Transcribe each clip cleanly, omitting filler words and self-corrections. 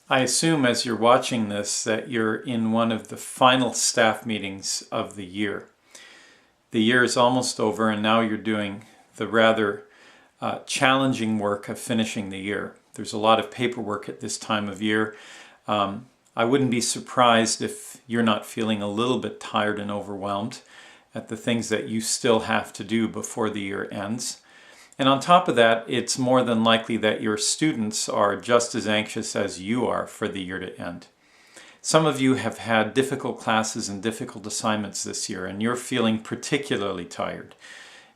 I assume as you're watching this that you're in one of the final staff meetings of the year. The year is almost over and now you're doing the rather challenging work of finishing the year. There's a lot of paperwork at this time of year. I wouldn't be surprised if you're not feeling a little bit tired and overwhelmed at the things that you still have to do before the year ends. And on top of that, it's more than likely that your students are just as anxious as you are for the year to end. Some of you have had difficult classes and difficult assignments this year, and you're feeling particularly tired.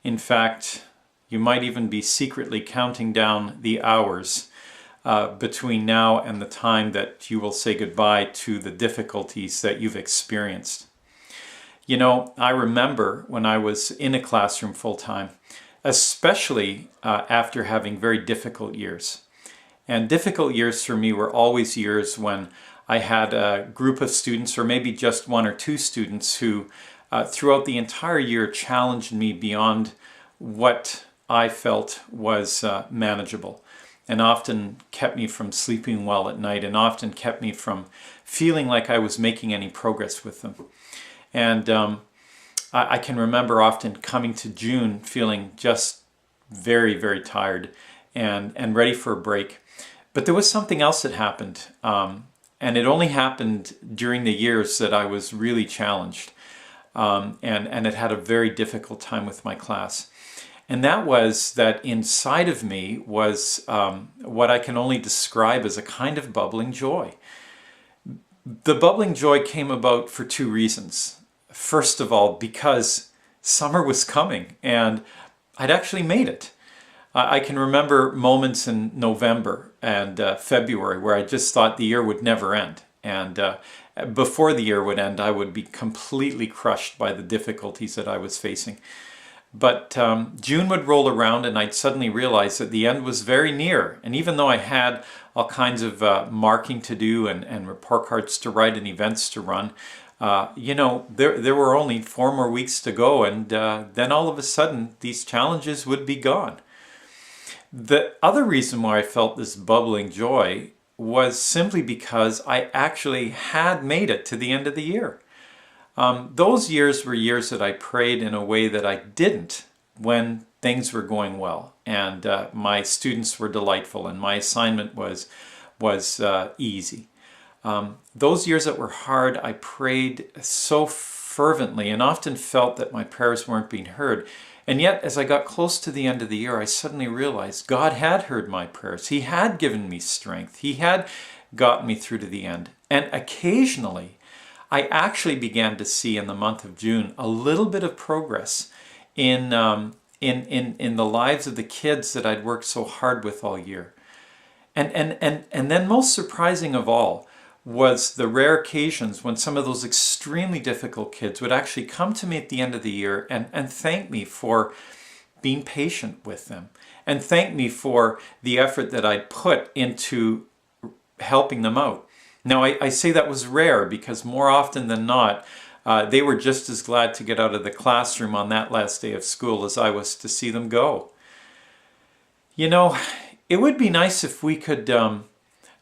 In fact, you might even be secretly counting down the hours between now and the time that you will say goodbye to the difficulties that you've experienced. You know, I remember when I was in a classroom full-time, especially after having very difficult years. And difficult years for me were always years when I had a group of students, or maybe just one or two students, who throughout the entire year challenged me beyond what I felt was manageable, and often kept me from sleeping well at night, and often kept me from feeling like I was making any progress with them. And I can remember often coming to June feeling just very, very tired and ready for a break. But there was something else that happened, and it only happened during the years that I was really challenged and had had a very difficult time with my class. And that was that inside of me was what I can only describe as a kind of bubbling joy. The bubbling joy came about for two reasons. First of all, because summer was coming and I'd actually made it. I can remember moments in November and February where I just thought the year would never end. And before the year would end, I would be completely crushed by the difficulties that I was facing. But June would roll around and I'd suddenly realize that the end was very near. And even though I had all kinds of marking to do and report cards to write and events to run, you know, there were only 4 more weeks to go, and then all of a sudden these challenges would be gone. The other reason why I felt this bubbling joy was simply because I actually had made it to the end of the year. Those years were years that I prayed in a way that I didn't when things were going well, and my students were delightful and my assignment was easy. Those years that were hard, I prayed so fervently and often felt that my prayers weren't being heard. And yet, as I got close to the end of the year, I suddenly realized God had heard my prayers. He had given me strength. He had gotten me through to the end. And occasionally, I actually began to see in the month of June a little bit of progress in the lives of the kids that I'd worked so hard with all year. And then most surprising of all was the rare occasions when some of those extremely difficult kids would actually come to me at the end of the year and thank me for being patient with them, and thank me for the effort that I'd put into helping them out. Now, I say that was rare because more often than not, they were just as glad to get out of the classroom on that last day of school as I was to see them go. You know, it would be nice if we could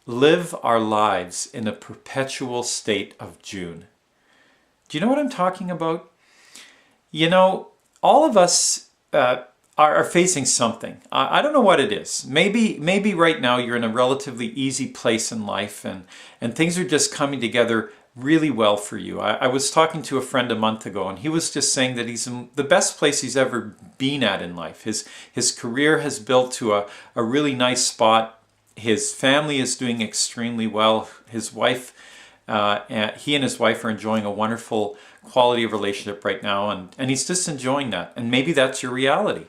live our lives in a perpetual state of June. Do you know what I'm talking about? You know, all of us are facing something. I don't know what it is. Maybe right now you're in a relatively easy place in life and things are just coming together really well for you. I was talking to a friend a month ago and he was just saying that he's in the best place he's ever been at in life. His career has built to a really nice spot. His family is doing extremely well. His wife, he and his wife are enjoying a wonderful quality of relationship right now, and he's just enjoying that. And maybe that's your reality.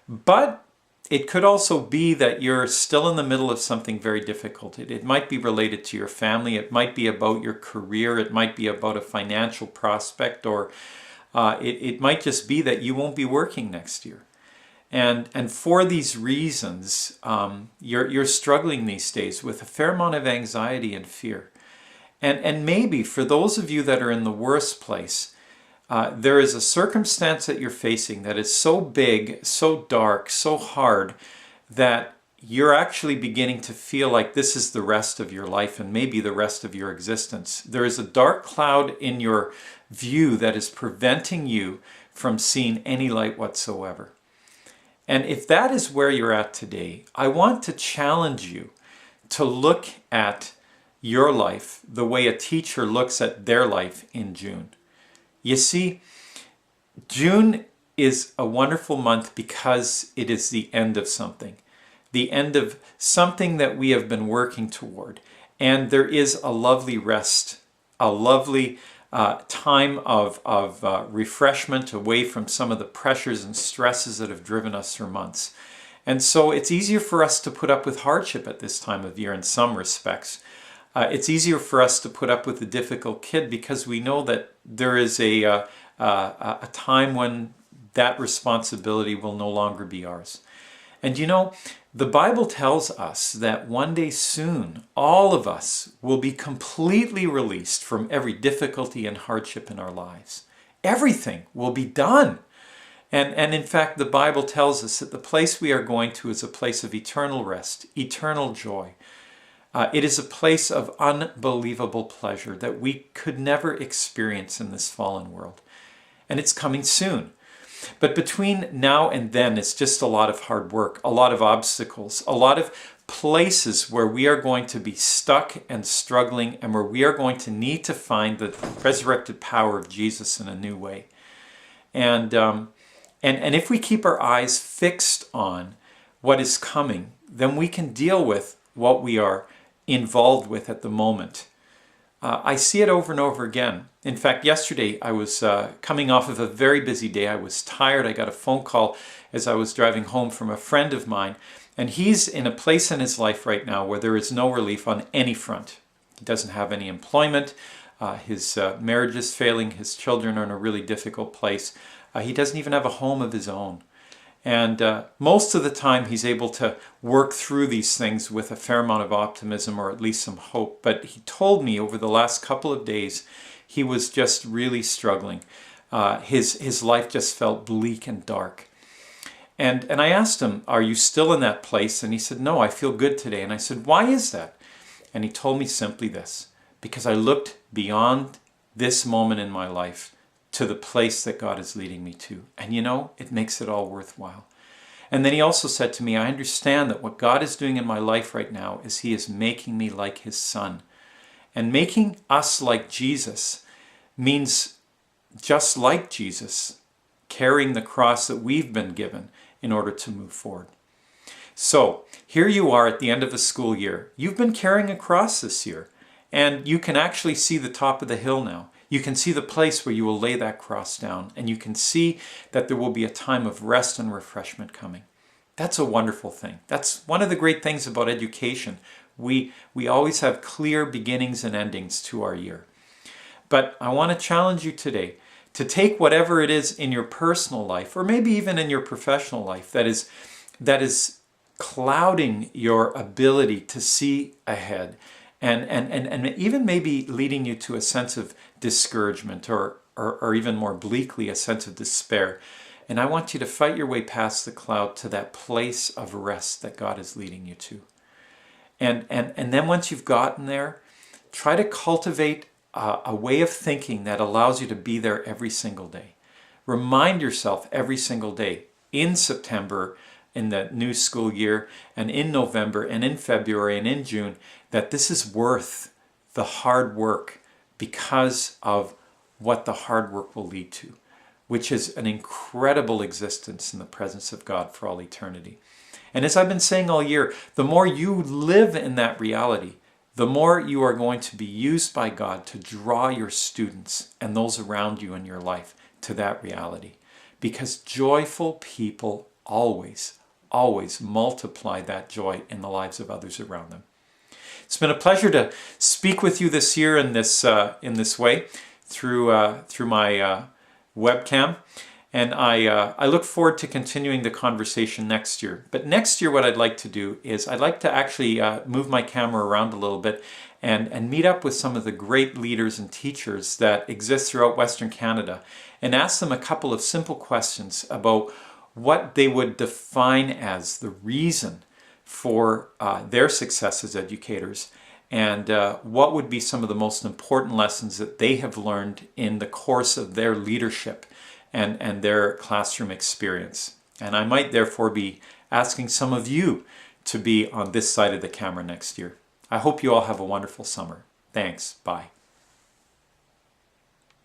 But it could also be that you're still in the middle of something very difficult. It might be related to your family. It might be about your career. It might be about a financial prospect, or it might just be that you won't be working next year. And for these reasons, you're struggling these days with a fair amount of anxiety and fear. And maybe for those of you that are in the worst place, there is a circumstance that you're facing that is so big, so dark, so hard, that you're actually beginning to feel like this is the rest of your life and maybe the rest of your existence. There is a dark cloud in your view that is preventing you from seeing any light whatsoever. And if that is where you're at today, I want to challenge you to look at your life the way a teacher looks at their life in June. You see, June is a wonderful month because it is the end of something. The end of something that we have been working toward. And there is a lovely rest, a lovely time of refreshment away from some of the pressures and stresses that have driven us for months. And so it's easier for us to put up with hardship at this time of year in some respects. It's easier for us to put up with a difficult kid because we know that there is a time when that responsibility will no longer be ours. And you know, the Bible tells us that one day soon, all of us will be completely released from every difficulty and hardship in our lives. Everything will be done. And in fact, the Bible tells us that the place we are going to is a place of eternal rest, eternal joy. It is a place of unbelievable pleasure that we could never experience in this fallen world. And it's coming soon. But between now and then, it's just a lot of hard work, a lot of obstacles, a lot of places where we are going to be stuck and struggling and where we are going to need to find the resurrected power of Jesus in a new way. And if we keep our eyes fixed on what is coming, then we can deal with what we are involved with at the moment. I see it over and over again. In fact, yesterday I was coming off of a very busy day. I was tired. I got a phone call as I was driving home from a friend of mine, and he's in a place in his life right now where there is no relief on any front. He doesn't have any employment. His marriage is failing. His children are in a really difficult place. He doesn't even have a home of his own. And most of the time he's able to work through these things with a fair amount of optimism or at least some hope. But he told me over the last couple of days he was just really struggling. His life just felt bleak and dark. And I asked him, are you still in that place? And he said, no, I feel good today. And I said, why is that? And he told me simply this, because I looked beyond this moment in my life to the place that God is leading me to. And you know, it makes it all worthwhile. And then he also said to me, I understand that what God is doing in my life right now is he is making me like his son. And making us like Jesus means just like Jesus, carrying the cross that we've been given in order to move forward. So here you are at the end of the school year. You've been carrying a cross this year, and you can actually see the top of the hill now. You can see the place where you will lay that cross down, and you can see that there will be a time of rest and refreshment coming. That's a wonderful thing. That's one of the great things about education. We always have clear beginnings and endings to our year. But I want to challenge you today to take whatever it is in your personal life, or maybe even in your professional life, that is clouding your ability to see ahead, and even maybe leading you to a sense of discouragement or even more bleakly a sense of despair. And I want you to fight your way past the cloud to that place of rest that God is leading you to. And then once you've gotten there, try to cultivate a way of thinking that allows you to be there every single day. Remind yourself every single day in September, in the new school year, and in November, and in February, and in June, that this is worth the hard work because of what the hard work will lead to, which is an incredible existence in the presence of God for all eternity. And as I've been saying all year, the more you live in that reality, the more you are going to be used by God to draw your students and those around you in your life to that reality. Because joyful people always multiply that joy in the lives of others around them. It's been a pleasure to speak with you this year in this way through my webcam, and I look forward to continuing the conversation next year. But next year, what I'd like to do is I'd like to actually move my camera around a little bit and meet up with some of the great leaders and teachers that exist throughout Western Canada and ask them a couple of simple questions about what they would define as the reason for their success as educators, and what would be some of the most important lessons that they have learned in the course of their leadership and their classroom experience. And I might therefore be asking some of you to be on this side of the camera next year. I hope you all have a wonderful summer. Thanks. Bye.